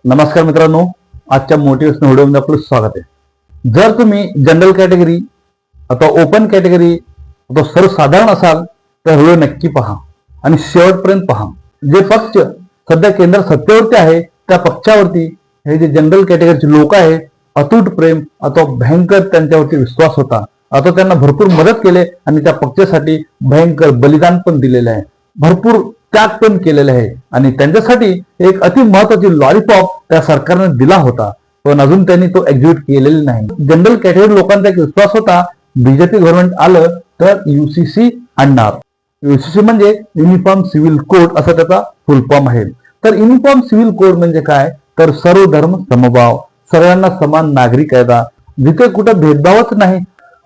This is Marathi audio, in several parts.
नमस्कार मित्रांनो, आजच्या मोटिवेशनल व्हिडिओमध्ये आपलं स्वागत आहे। जर तुम्ही जनरल कॅटेगरी अथवा ओपन कॅटेगरी अथवा सर्वसाधारण असाल तर व्हिडिओ नक्की पहा आणि शेवटपर्यंत पहा। जे पक्ष सध्या केंद्र सत्तेवरती आहे त्या पक्षावरती हे जे जनरल कॅटेगरीचे लोक आहेत, अतूट प्रेम अथवा भयंकर त्यांच्यावरती विश्वास होता, अथवा त्यांना भरपूर मदत केले आणि त्या पक्षासाठी भयंकर बलिदान पण दिलेले आहे, भरपूर त्याग पण केलेले आहे आणि त्यांच्यासाठी एक अति महत्वाची लॉलीपॉप त्या सरकारने दिला होता, पण अजून त्यांनी तो एक्झिक्यूट केलेला नाही। जनरल कॅटेगरी लोकांचा एक विश्वास होता, बीजेपी गव्हर्नमेंट आलं तर यूसीसी आणणार। यूसीसी म्हणजे युनिफॉर्म सिव्हिल कोड असा त्याचा फुल फॉर्म आहे। तर युनिफॉर्म सिव्हिल कोड म्हणजे काय, तर सर्व धर्म समभाव, सगळ्यांना समान नागरी कायदा, जिथे कुठं भेदभावच नाही,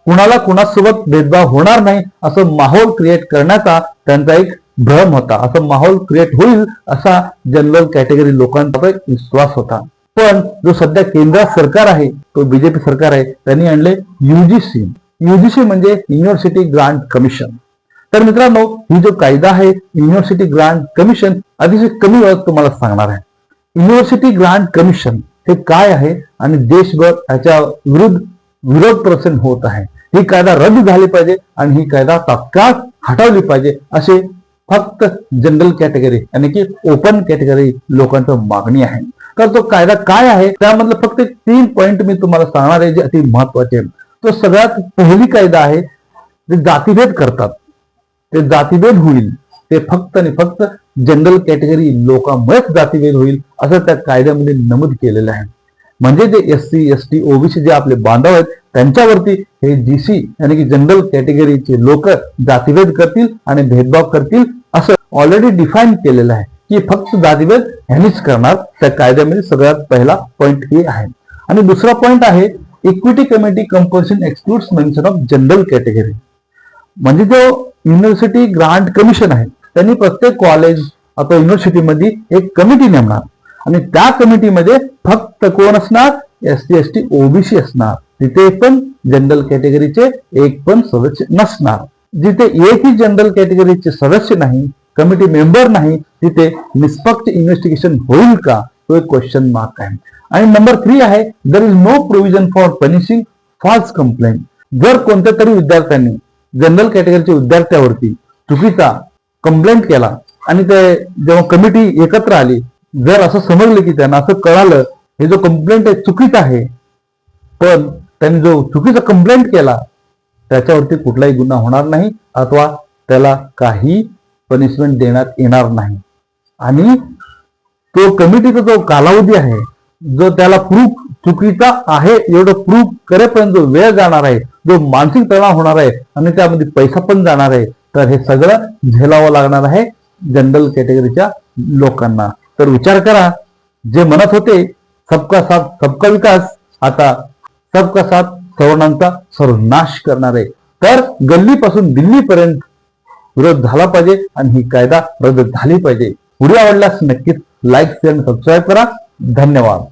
कुणाला कुणासोबत भेदभाव होणार नाही असं माहोल क्रिएट करण्याचा त्यांचा एक भ्रम होता। असं माहोल क्रिएट होईल असा जनरल कॅटेगरी लोकांचा विश्वास होता। पण जो सध्या केंद्र सरकार आहे तो बीजेपी सरकार आहे, त्यांनी आणले यूजीसी। यूजीसी म्हणजे युनिव्हर्सिटी ग्रांट कमिशन। तर मित्रांनो, ही जो कायदा आहे युनिव्हर्सिटी ग्रांट कमिशन अतिशय कमी वेळात तुम्हाला सांगणार आहे। युनिव्हर्सिटी ग्रांट कमिशन हे काय आहे आणि देशभर याच्या विरोध प्रदर्शन होत आहे। ही कायदा रद्द झाली पाहिजे आणि ही कायदा तात्काळ हटवली पाहिजे असे फक्त जनरल कॅटेगरी यानी की ओपन कॅटेगरी लोकांची मागणी आहे। तर तो कायदा काय आहे त्यामधलं फक्त 3 पॉइंट मी तुम्हाला सांगणार आहे जे अति महत्वाचे आहेत। तो सगळ्यात पहिली कायदा आहे, जे जातीभेद करतात ते जातीभेद होईल, ते फक्त आणि फक्त जनरल कॅटेगरी लोकांमुळेच जातीभेद होईल असं त्या कायद्यामध्ये नमूद केलेलं आहे। म्हणजे जे एससी एसटी ओबीसी जे आपले बांधव आहेत त्यांच्यावरती हे जीसी यानी की जनरल कॅटेगरीचे लोक जातीभेद करतील आणि भेदभाव करतील असं ऑलरेडी डिफाईन केलेलं आहे की फक्त जातीभेद ह्यांनीच करणार। त्या कायद्यामध्ये सगळ्यात पहिला पॉइंट हे आहे। आणि दुसरा पॉइंट आहे equity committee compulsion excludes mention of general category. म्हणजे जो युनिव्हर्सिटी ग्रांट कमिशन आहे त्यांनी प्रत्येक कॉलेज अथवा युनिव्हर्सिटीमध्ये एक कमिटी नेमणार आणि त्या कमिटीमध्ये फक्त कोण असणार, एससी एसटी ओबीसी असणार। तिथे पण जनरल कॅटेगरीचे एक पण सदस्य नसणार। जिथे एकही जनरल कॅटेगरीचे सदस्य नाही, कमिटी मेंबर नाही, तिथे निष्पक्ष इन्व्हेस्टिगेशन होईल का, तो एक क्वेश्चन मार्क आहे। आणि नंबर 3 आहे there is no provision for punishing false complaint. जर कोणत्या तरी विद्यार्थ्यांनी जनरल कॅटेगरीच्या विद्यार्थ्यावरती चुकीचा कंप्लेंट केला आणि ते जेव्हा कमिटी एकत्र आली, जर असं समजलं की त्यांना असं कळालं हे जो कंप्लेंट आहे चुकीचा आहे, पण त्यांनी जो चुकीचा कंप्लेंट केला त्याच्यावरती कुठलाही गुन्हा होणार नाही अथवा त्याला काही पनिशमेंट देण्यात येणार नाही। आणि तो कमिटीचा जो कालावधी आहे, जो त्याला प्रूफ चुकीचा आहे एवढं प्रूफ करेपर्यंत जो वेळ जाणार आहे, जो मानसिक तणाव होणार आहे आणि त्यामध्ये पैसा पण जाणार आहे, तर हे सगळं झेलावं लागणार आहे जनरल कॅटेगरीच्या लोकांना। तर विचार करा, जे म्हणत होते सबका साथ सबका विकास, आता सबका साथ सवर्णांचा सर्वनाश करणार आहे। तर गल्लीपासून दिल्लीपर्यंत विरोध झाला पाहिजे आणि ही कायदा रद्द झाली पाहिजे। व्हिडिओ आवडल्यास नक्कीच लाईक शेअर आणि सबस्क्राईब करा। धन्यवाद।